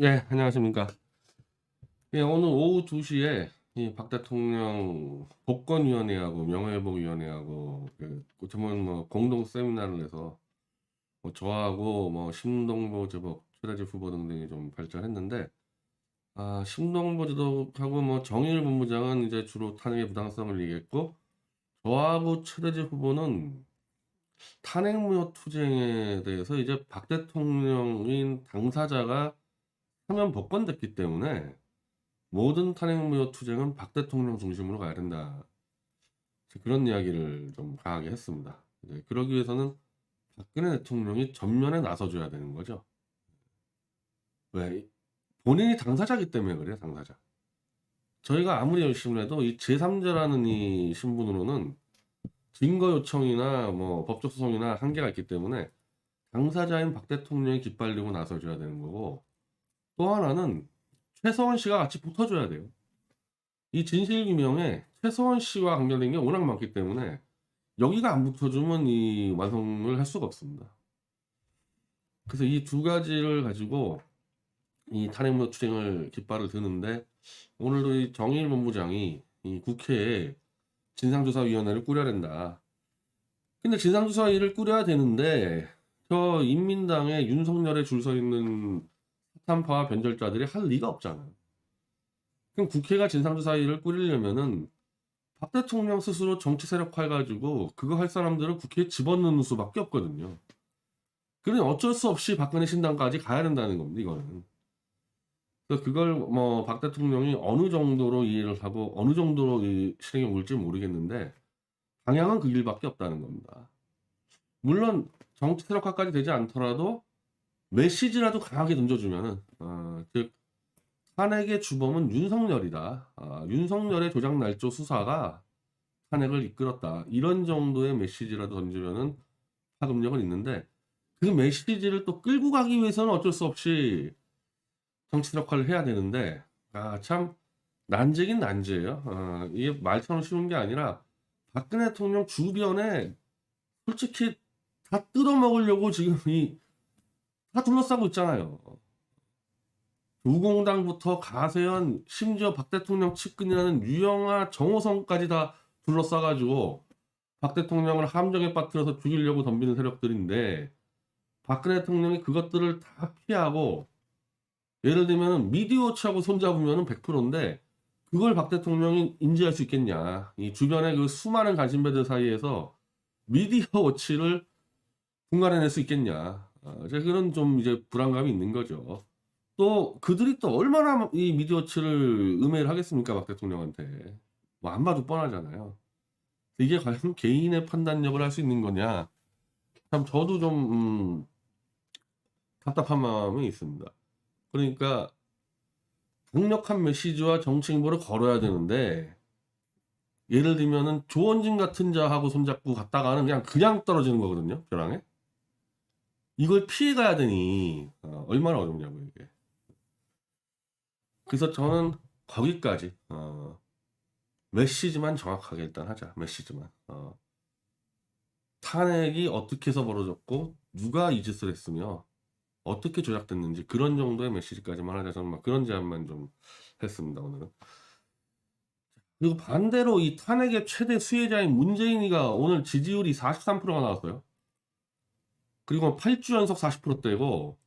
예, 안녕하십니까. 예, 오늘 오후 2시에 이 박 대통령 복권위원회하고 명예회복위원회하고 전문 공동 세미나를 해서 저하고 심동보 지법 최다지 후보 등등이 좀 발전했는데, 심동보 지법하고 정의일 본부장은 이제 주로 탄핵의 부당성을 얘기했고, 저하고 최대지 후보는 탄핵무효 투쟁에 대해서 이제 박 대통령인 당사자가 사면 복권됐기 때문에 모든 탄핵무효 투쟁은 박 대통령 중심으로 가야 된다. 그런 이야기를 좀 강하게 했습니다. 그러기 위해서는 박근혜 대통령이 전면에 나서줘야 되는 거죠. 왜? 본인이 당사자기 때문에 그래요, 당사자. 저희가 아무리 열심히 해도 이 제3자라는 이 신분으로는 증거 요청이나 법적 소송이나 한계가 있기 때문에 당사자인 박 대통령이 깃발리고 나서줘야 되는 거고, 또 하나는 최서원 씨가 같이 붙어줘야 돼요. 이 진실규명에 최서원 씨와 관련된 게 워낙 많기 때문에 여기가 안 붙어주면 이 완성을 할 수가 없습니다. 그래서 이 두 가지를 가지고 이 탄핵무효 투쟁을 깃발을 드는데, 오늘도 이 정의일 본부장이 이 국회에 진상조사위원회를 꾸려야 된다. 근데 진상조사위를 꾸려야 되는데 저 인민당의 윤석열에 줄 서 있는 사탄파와 변절자들이 할 리가 없잖아요. 그럼 국회가 진상조사위를 꾸리려면은 박 대통령 스스로 정치 세력화해가지고 그거 할 사람들을 국회에 집어넣는 수밖에 없거든요. 그러니 어쩔 수 없이 박근혜 신당까지 가야 된다는 겁니다, 이거는. 그래서 그걸 박 대통령이 어느 정도로 이해를 하고 어느 정도로 이 실행에 옮길지 모르겠는데, 방향은 그 길밖에 없다는 겁니다. 물론 정치 세력화까지 되지 않더라도 메시지라도 강하게 던져주면은, 즉 탄핵의 주범은 윤석열이다. 윤석열의 조작 날조 수사가 탄핵을 이끌었다. 이런 정도의 메시지라도 던지면은 파급력은 있는데, 그 메시지를 또 끌고 가기 위해서는 어쩔 수 없이 정치 역할을 해야 되는데, 참 난제긴 난제예요. 이게 말처럼 쉬운 게 아니라 박근혜 대통령 주변에 솔직히 다 뜯어먹으려고 지금 다 둘러싸고 있잖아요. 우공당부터 가세현, 심지어 박 대통령 측근이라는 유영아, 정호성까지 다 둘러싸가지고 박 대통령을 함정에 빠뜨려서 죽이려고 덤비는 세력들인데, 박근혜 대통령이 그것들을 다 피하고, 예를 들면 미디어워치하고 손잡으면 100%인데 그걸 박 대통령이 인지할 수 있겠냐. 이 주변의 그 수많은 관심배들 사이에서 미디어워치를 분간해낼 수 있겠냐. 이제 그런 좀 이제 불안감이 있는 거죠. 또 그들이 또 얼마나 이 미디어워치를 음해를 하겠습니까, 박 대통령한테. 안 봐도 뻔하잖아요. 이게 과연 개인의 판단력을 할 수 있는 거냐. 참 저도 좀 답답한 마음이 있습니다. 그러니까 강력한 메시지와 정치 행보를 걸어야 되는데, 예를 들면은 조원진 같은 자하고 손잡고 갔다가는 그냥 떨어지는 거거든요, 벼랑에. 이걸 피해 가야 되니 얼마나 어렵냐고 이게. 그래서 저는 거기까지 메시지만 정확하게 일단 하자. 메시지만. 탄핵이 어떻게 해서 벌어졌고 누가 이 짓을 했으며 어떻게 조작됐는지 그런 정도의 메시지까지만 하자. 저는 그런 제안만 좀 했습니다, 오늘은. 그리고 반대로 이 탄핵의 최대 수혜자인 문재인이가 오늘 지지율이 43%가 나왔어요. 그리고 8주 연속 40%대고,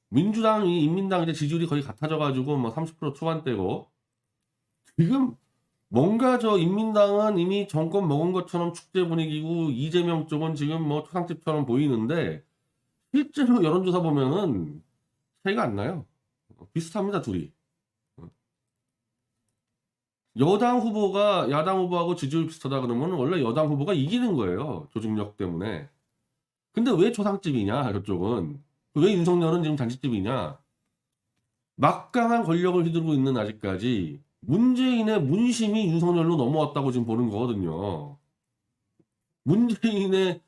민주당이 인민당 이제 지지율이 거의 같아져가지고 30% 초반대고, 지금 뭔가 저 인민당은 이미 정권 먹은 것처럼 축제 분위기고 이재명 쪽은 지금 초상집처럼 보이는데, 실제로 여론조사 보면은 차이가 안 나요. 비슷합니다, 둘이. 여당 후보가 야당 후보하고 지지율 비슷하다 그러면 원래 여당 후보가 이기는 거예요, 조직력 때문에. 근데 왜 초상집이냐, 저쪽은. 왜 윤석열은 지금 잔치집이냐. 막강한 권력을 휘두르고 있는 아직까지 문재인의 문심이 윤석열로 넘어왔다고 지금 보는 거거든요. 문재인의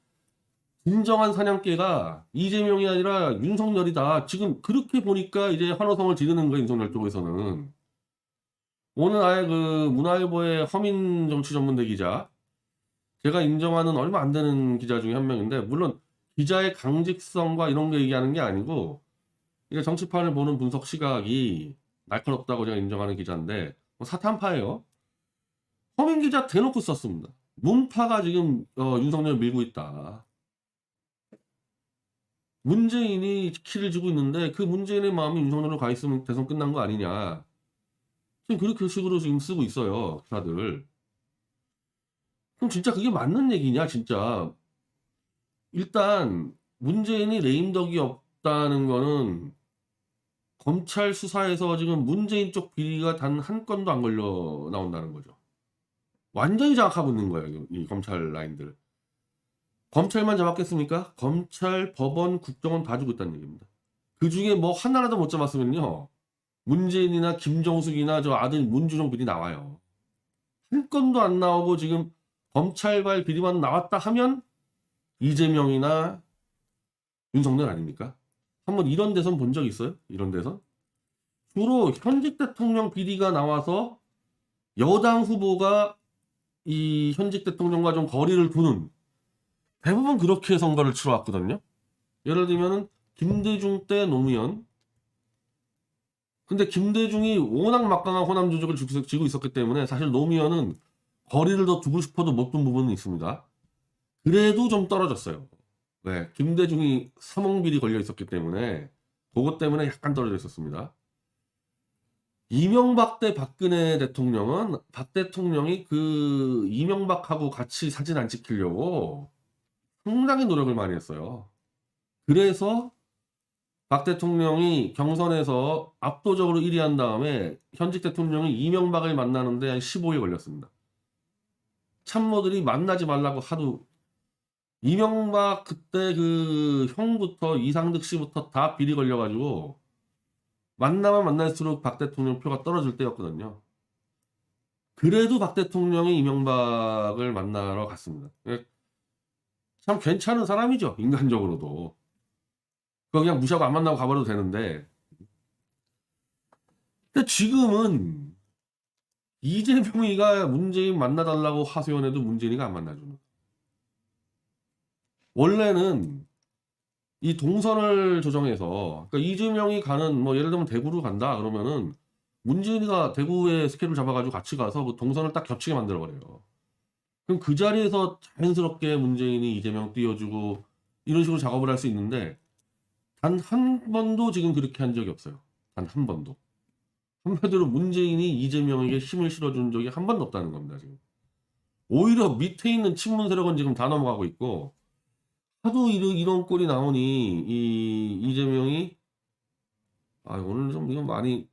진정한 사냥개가 이재명이 아니라 윤석열이다. 지금 그렇게 보니까 이제 환호성을 지르는 거예요, 윤석열 쪽에서는. 오늘 아예 그 문화일보의 허민 정치 전문대 기자, 제가 인정하는 얼마 안 되는 기자 중에 한 명인데, 물론 기자의 강직성과 이런 거 얘기하는 게 아니고 이게 정치판을 보는 분석 시각이 날카롭다고 제가 인정하는 기자인데 사탄파예요. 허민 기자 대놓고 썼습니다. 문파가 지금 윤석열 밀고 있다. 문재인이 키를 쥐고 있는데 그 문재인의 마음이 윤석열로 가 있으면 대선 끝난 거 아니냐. 지금 그렇게 식으로 지금 쓰고 있어요. 기사들. 그럼 진짜 그게 맞는 얘기냐 진짜. 일단 문재인이 레임덕이 없다는 거는 검찰 수사에서 지금 문재인 쪽 비리가 단 한 건도 안 걸려 나온다는 거죠. 완전히 장악하고 있는 거예요. 이 검찰 라인들. 검찰만 잡았겠습니까? 검찰, 법원, 국정원 다 주고 있다는 얘기입니다. 그 중에 뭐 하나라도 못 잡았으면요. 문재인이나 김정숙이나 저 아들 문주정 비리 나와요. 한 건도 안 나오고 지금 검찰발 비리만 나왔다 하면 이재명이나 윤석열 아닙니까? 한번 이런 대선 본 적 있어요? 이런 대선? 주로 현직 대통령 비리가 나와서 여당 후보가 이 현직 대통령과 좀 거리를 두는 대부분 그렇게 선거를 치러왔거든요. 예를 들면은 김대중 때 노무현. 근데 김대중이 워낙 막강한 호남 조직을 쥐고 있었기 때문에 사실 노무현은 거리를 더 두고 싶어도 못 둔 부분은 있습니다. 그래도 좀 떨어졌어요. 네, 김대중이 사몽비리 걸려 있었기 때문에 그것 때문에 약간 떨어져 있었습니다. 이명박 때 박근혜 대통령은 박 대통령이 그 이명박하고 같이 사진 안 찍히려고 상당히 노력을 많이 했어요. 그래서 박 대통령이 경선에서 압도적으로 1위 한 다음에 현직 대통령이 이명박을 만나는데 한 15일 걸렸습니다. 참모들이 만나지 말라고 하도 이명박 그때 그 형부터 이상득 씨부터 다 비리 걸려가지고 만나면 만날수록 박 대통령 표가 떨어질 때였거든요. 그래도 박 대통령이 이명박을 만나러 갔습니다. 참 괜찮은 사람이죠. 인간적으로도. 그거 그냥 무시하고 안 만나고 가버려도 되는데. 근데 지금은 이재명이가 문재인 만나달라고 하소연해도 문재인이가 안 만나주는. 원래는 이 동선을 조정해서 그러니까 이재명이 가는 뭐 예를 들면 대구로 간다 그러면은 문재인이가 대구에 스케줄 잡아가지고 같이 가서 그 동선을 딱 겹치게 만들어버려요. 그럼 그 자리에서 자연스럽게 문재인이 이재명 띄워주고 이런 식으로 작업을 할 수 있는데 단 한 번도 지금 그렇게 한 적이 없어요. 단 한 번도. 한마디로 문재인이 이재명에게 힘을 실어준 적이 한 번도 없다는 겁니다. 지금. 오히려 밑에 있는 친문 세력은 지금 다 넘어가고 있고 하도 이런 꼴이 나오니 이 이재명이 오늘 좀 이거 많이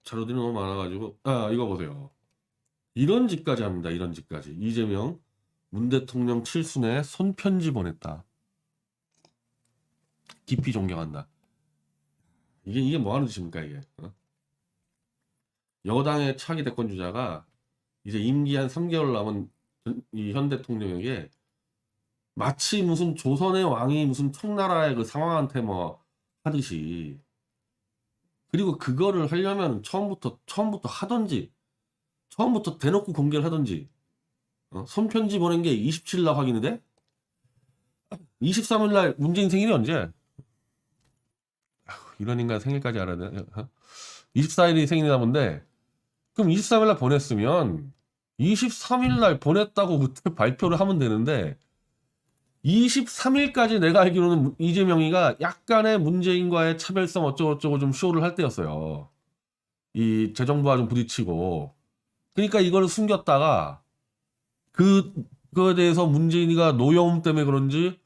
자료들이 너무 많아가지고 이거 보세요. 이런 짓까지 합니다. 이런 짓까지. 이재명 문 대통령 칠순에 손편지 보냈다. 깊이 존경한다. 이게 뭐 하는 짓입니까 이게? 여당의 차기 대권 주자가 이제 임기 한 3개월 남은 이 현 대통령에게 마치 무슨 조선의 왕이 무슨 청나라의 그 상황한테 뭐 하듯이 그리고 그거를 하려면 처음부터 하던지 처음부터 대놓고 공개를 하던지 손편지 보낸 게 27일 날 확인이 돼? 23일 날 문재인 생일이 언제? 이런 인간 생일까지 알아야 돼? 24일이 생일이나 본데 그럼 23일 날 보냈으면 23일 날 보냈다고 그때 발표를 하면 되는데 23일까지 내가 알기로는 이재명이가 약간의 문재인과의 차별성 어쩌고저쩌고 좀 쇼를 할 때였어요. 이 재정부와 좀 부딪히고. 그러니까 이걸 숨겼다가 그거에 대해서 문재인이가 노여움 때문에 그런지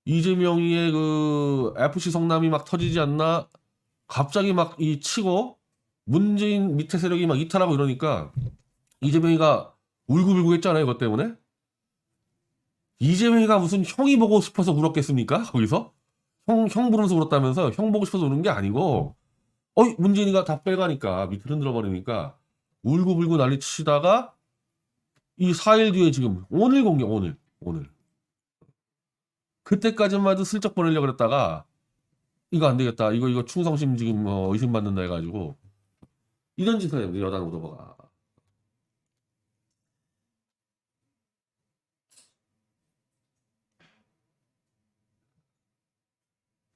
이재명이의 그 FC 성남이 막 터지지 않나 갑자기 막 이 치고 문재인 밑에 세력이 막 이탈하고 이러니까 이재명이가 울고불고 했잖아요. 이것 때문에. 이재명이가 무슨 형이 보고 싶어서 울었겠습니까? 거기서? 형 부르면서 울었다면서 형 보고 싶어서 우는 게 아니고 문재인이가 다 빼가니까 밑에 흔들어 버리니까 울고불고 난리 치다가 이 4일 뒤에 지금 오늘 공개 오늘 그때까지만 해도 슬쩍 보내려고 그랬다가 이거 안 되겠다 이거 충성심 지금 의심받는다 해가지고 이런 짓을 해요 여당 후보가.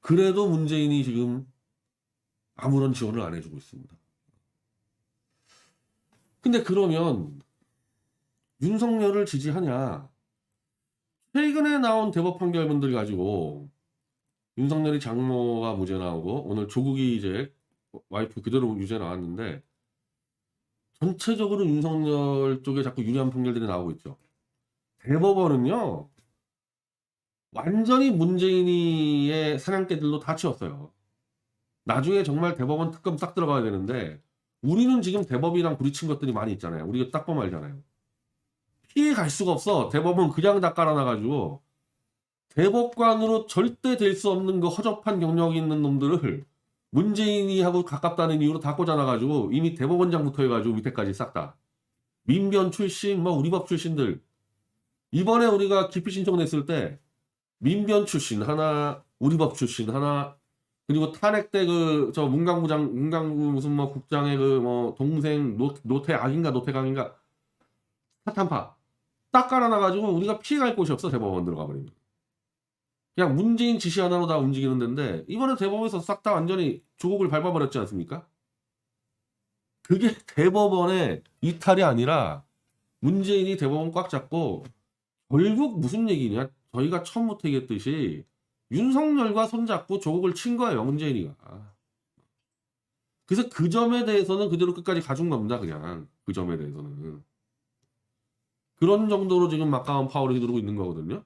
그래도 문재인이 지금 아무런 지원을 안 해주고 있습니다. 근데 그러면 윤석열을 지지하냐? 최근에 나온 대법 판결문들 가지고 윤석열이 장모가 무죄 나오고 오늘 조국이 이제 와이프 그대로 유죄 나왔는데 전체적으로 윤석열 쪽에 자꾸 유리한 판결들이 나오고 있죠. 대법원은요 완전히 문재인이의 사냥개들로 다 치웠어요. 나중에 정말 대법원 특검 싹 들어가야 되는데 우리는 지금 대법이랑 부딪힌 것들이 많이 있잖아요. 우리가 딱 보면 알잖아요. 피해 갈 수가 없어. 대법원 그냥 다 깔아놔가지고 대법관으로 절대 될 수 없는 그 허접한 경력이 있는 놈들을 문재인이 하고 가깝다는 이유로 다 꽂아놔가지고 이미 대법원장부터 해가지고 밑에까지 싹 다. 민변 출신, 뭐 우리법 출신들. 이번에 우리가 기피 신청 냈을 때 민변 출신 하나, 우리법 출신 하나, 그리고 탄핵 때 그 저 문강부 무슨 뭐 국장의 그 뭐 동생 노태악인가 노태강인가 사탄파 딱 깔아놔가지고 우리가 피해갈 곳이 없어. 대법원 들어가 버리면. 그냥 문재인 지시 하나로 다 움직이는 데인데 이번에 대법원에서 싹 다 완전히 조국을 밟아버렸지 않습니까? 그게 대법원의 이탈이 아니라 문재인이 대법원 꽉 잡고 결국 무슨 얘기냐? 저희가 처음부터 얘기했듯이 윤석열과 손잡고 조국을 친 거예요. 문재인이가. 그래서 그 점에 대해서는 그대로 끝까지 가준 겁니다. 그냥 그 점에 대해서는. 그런 정도로 지금 막강한 파워를 휘두르고 있는 거거든요.